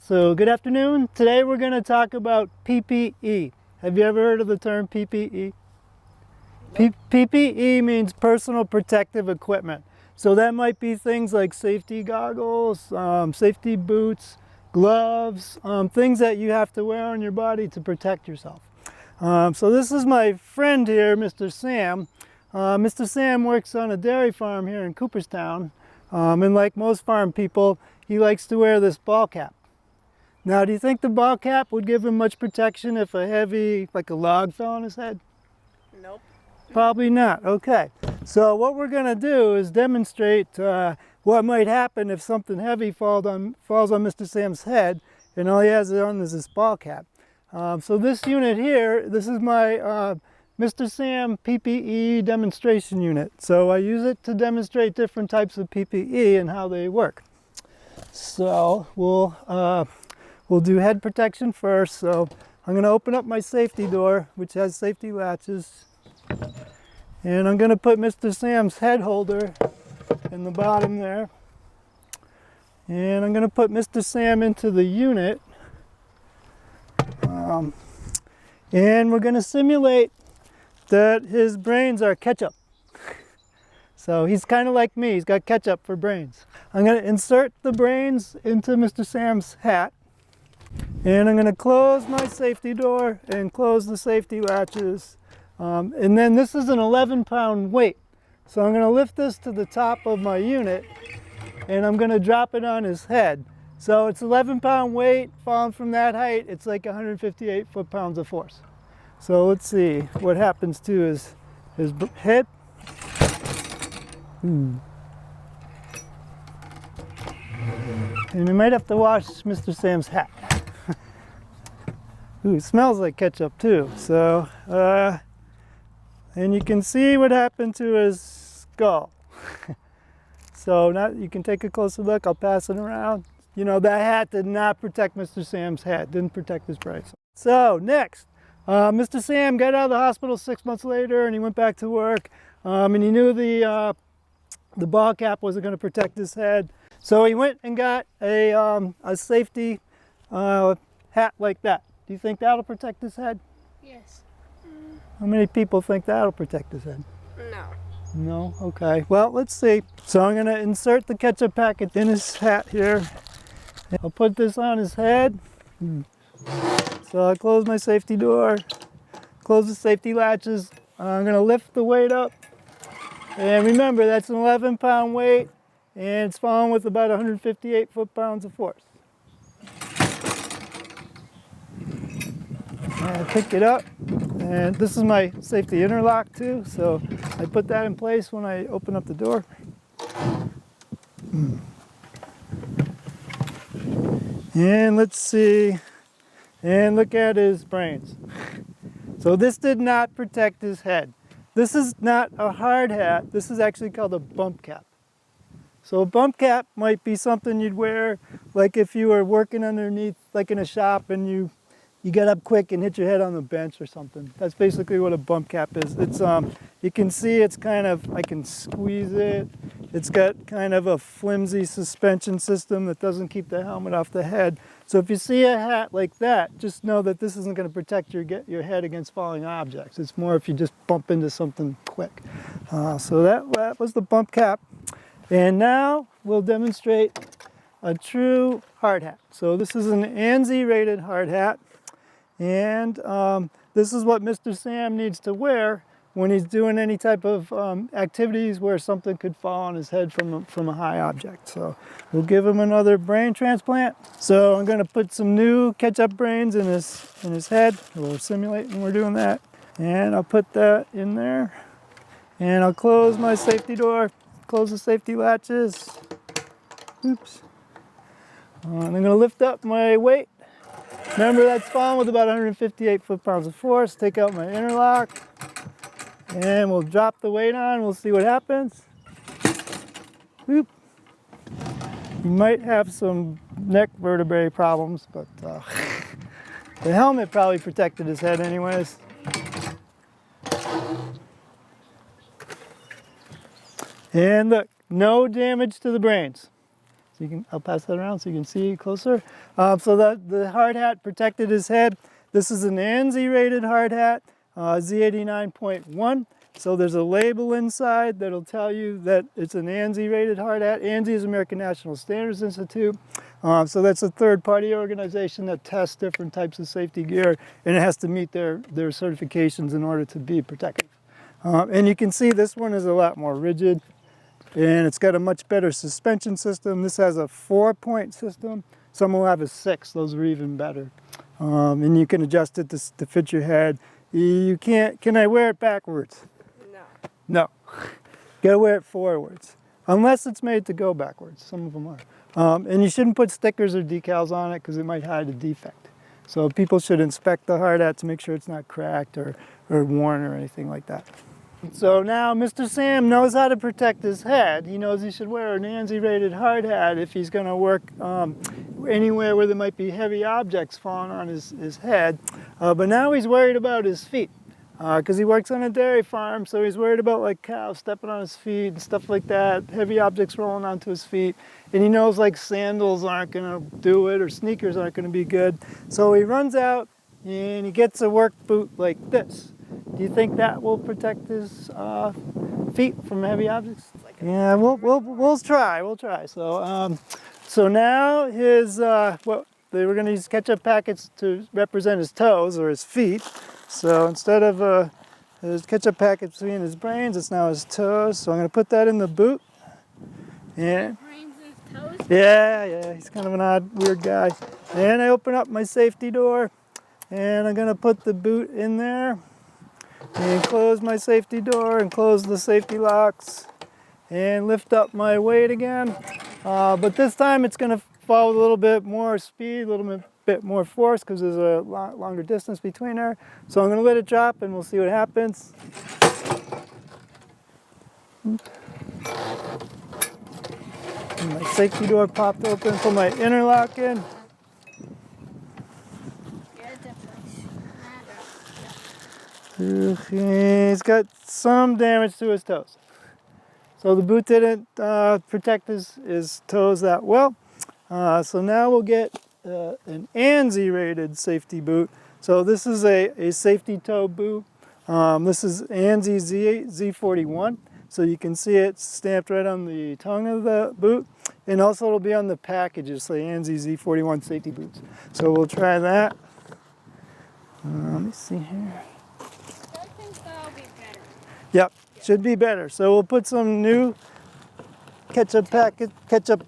So good afternoon. Today we're going to talk about PPE. Have you ever heard of the term PPE? Nope. PPE means personal protective equipment. So that might be things like safety goggles, safety boots, gloves, things that you have to wear on your body to protect yourself. So this is my friend here, Mr. Sam. Mr. Sam works on a dairy farm here in Cooperstown. And like most farm people, he likes to wear this ball cap. Now, do you think the ball cap would give him much protection if a heavy, like a log fell on his head? Nope. Probably not. Okay. So what we're going to do is demonstrate what might happen if something heavy falls on Mr. Sam's head and all he has on is this ball cap. So this unit here, this is my Mr. Sam PPE Demonstration unit. So I use it to demonstrate different types of PPE and how they work. So we'll do head protection first. So I'm going to open up my safety door, which has safety latches. And I'm going to put Mr. Sam's head holder in the bottom there. And I'm going to put Mr. Sam into the unit. And we're going to simulate that his brains are ketchup. So he's kind of like me. He's got ketchup for brains. I'm going to insert the brains into Mr. Sam's hat. And I'm going to close my safety door and close the safety latches. And then this is an 11-pound weight. So I'm going to lift this to the top of my unit and I'm going to drop it on his head. So it's 11-pound weight, falling from that height, it's like 158 foot-pounds of force. So let's see what happens to his head. And we might have to wash Mr. Sam's hat. It smells like ketchup too. So, and you can see what happened to his skull. So now you can take a closer look. I'll pass it around. You know, that hat did not protect Mr. Sam's head, didn't protect his brains. So next, Mr. Sam got out of the hospital 6 months later and he went back to work. And he knew the ball cap wasn't going to protect his head. So he went and got a safety hat like that. Do you think that'll protect his head? Yes. How many people think that'll protect his head? No. No? Okay. Well, let's see. So I'm going to insert the ketchup packet in his hat here. I'll put this on his head. So I'll close my safety door, close the safety latches. I'm going to lift the weight up. And remember, that's an 11-pound weight, and it's falling with about 158 foot-pounds of force. And I pick it up, and this is my safety interlock too, so I put that in place when I open up the door. And let's see, and look at his brains. So this did not protect his head. This is not a hard hat, this is actually called a bump cap. So a bump cap might be something you'd wear like if you were working underneath, like in a shop, and you get up quick and hit your head on the bench or something. That's basically what a bump cap is. It's you can see it's kind of, I can squeeze it. It's got kind of a flimsy suspension system that doesn't keep the helmet off the head. So if you see a hat like that, just know that this isn't going to protect your head against falling objects. It's more if you just bump into something quick. So that was the bump cap. And now we'll demonstrate a true hard hat. So this is an ANSI rated hard hat. And this is what Mr. Sam needs to wear when he's doing any type of activities where something could fall on his head from a high object. So we'll give him another brain transplant. So I'm going to put some new ketchup brains in his head. We'll simulate when we're doing that. And I'll put that in there. And I'll close my safety door, close the safety latches. Oops. And I'm going to lift up my weight. Remember, that's falling with about 158 foot-pounds of force. Take out my interlock, and we'll drop the weight on. We'll see what happens. Oop. You might have some neck vertebrae problems, but the helmet probably protected his head anyways. And look, no damage to the brains. So I'll pass that around so you can see closer. So the hard hat protected his head. This is an ANSI rated hard hat, Z89.1. So there's a label inside that'll tell you that it's an ANSI rated hard hat. ANSI is American National Standards Institute. So that's a third-party organization that tests different types of safety gear, and it has to meet their certifications in order to be protective. And you can see this one is a lot more rigid, and it's got a much better suspension system. This has a 4-point system. Some will have a 6. Those are even better. And you can adjust it to fit your head. You can't. Can I wear it backwards? No. No. Gotta wear it forwards. Unless it's made to go backwards. Some of them are. And you shouldn't put stickers or decals on it because it might hide a defect. So people should inspect the hard hat to make sure it's not cracked or worn or anything like that. So now Mr. Sam knows how to protect his head. He knows he should wear an ANSI rated hard hat if he's going to work anywhere where there might be heavy objects falling on his head. But now he's worried about his feet because he works on a dairy farm, so he's worried about like cows stepping on his feet and stuff like that, heavy objects rolling onto his feet. And he knows like sandals aren't going to do it or sneakers aren't going to be good. So he runs out and he gets a work boot like this. Do you think that will protect his feet from heavy objects? Yeah, we'll try. We'll try. So now his they were going to use ketchup packets to represent his toes or his feet. So instead of his ketchup packet between his brains, it's now his toes. So I'm going to put that in the boot. Yeah. Brains and his toes? Yeah. He's kind of an odd, weird guy. And I open up my safety door, and I'm going to put the boot in there. And close my safety door and close the safety locks and lift up my weight again. But this time it's going to fall with a little bit more speed, a little bit more force because there's a longer distance between there. So I'm going to let it drop and we'll see what happens. And my safety door popped open, put my interlock in. He's got some damage to his toes. So the boot didn't protect his toes that well. So now we'll get an ANSI rated safety boot. So this is a safety toe boot. This is ANSI Z41. So you can see it stamped right on the tongue of the boot. And also it'll be on the packages, say ANSI Z41 safety boots. So we'll try that. Let me see here. Yep, should be better. So we'll put some new ketchup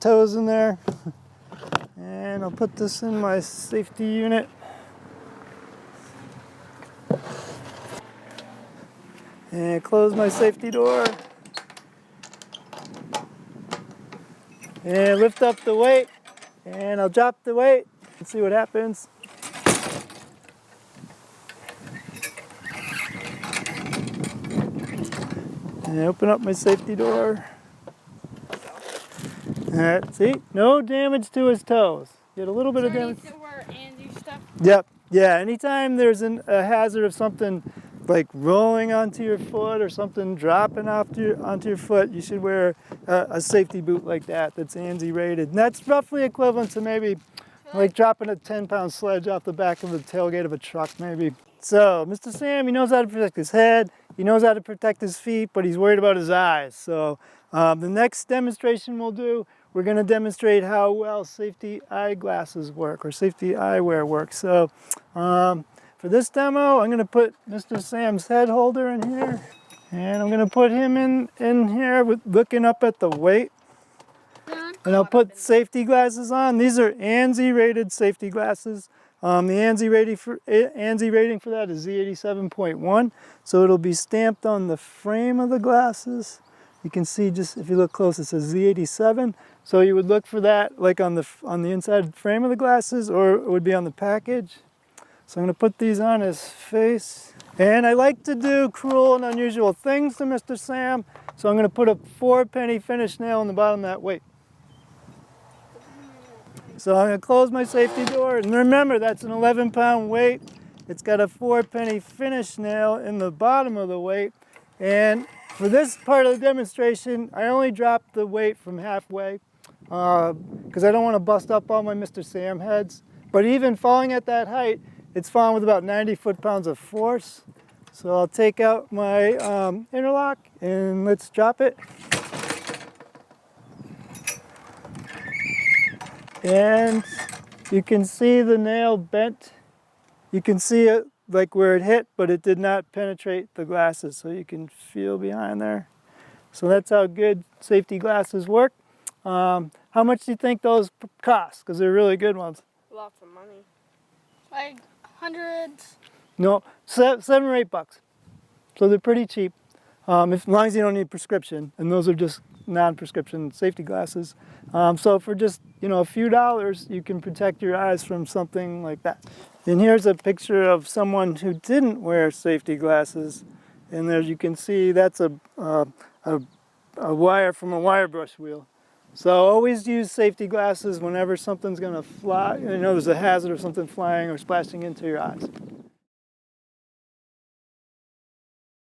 toes in there. And I'll put this in my safety unit. And close my safety door. And lift up the weight. And I'll drop the weight and see what happens. And open up my safety door. Alright, see? No damage to his toes. Get a little bit of damage. Yep. Yeah, anytime there's a hazard of something like rolling onto your foot or something dropping onto your foot, you should wear a safety boot like that that's ANSI rated. And that's roughly equivalent to maybe like dropping a 10-pound sledge off the back of the tailgate of a truck maybe. So Mr. Sam, he knows how to protect his head, he knows how to protect his feet, but he's worried about his eyes. So the next demonstration we'll do, we're going to demonstrate how well safety eyeglasses work or safety eyewear works. So for this demo, I'm going to put Mr. Sam's head holder in here, and I'm going to put him in here with looking up at the weight. And I'll put safety glasses on. These are ANSI rated safety glasses. The ANSI rating for that is Z87.1. So it'll be stamped on the frame of the glasses. You can see just if you look close, it says Z87. So you would look for that like on the inside frame of the glasses, or it would be on the package. So I'm going to put these on his face. And I like to do cruel and unusual things to Mr. Sam. So I'm going to put a 4-penny finish nail in the bottom of that weight. So I'm going to close my safety door. And remember, that's an 11-pound weight. It's got a 4-penny finish nail in the bottom of the weight. And for this part of the demonstration, I only dropped the weight from halfway. because I don't want to bust up all my Mr. Sam heads. But even falling at that height, it's falling with about 90 foot-pounds of force. So I'll take out my interlock and let's drop it. And you can see the nail bent. You can see it like where it hit, but it did not penetrate the glasses, so you can feel behind there. So that's how good safety glasses work. How much do you think those cost? Because they're really good ones. Lots of money. Like hundreds. No, $7 or $8. So they're pretty cheap, as long as you don't need prescription. And those are just non-prescription safety glasses. So for just a few dollars, you can protect your eyes from something like that. And here's a picture of someone who didn't wear safety glasses. And there you can see that's a wire from a wire brush wheel. So always use safety glasses whenever something's going to fly. There's a hazard or something flying or splashing into your eyes.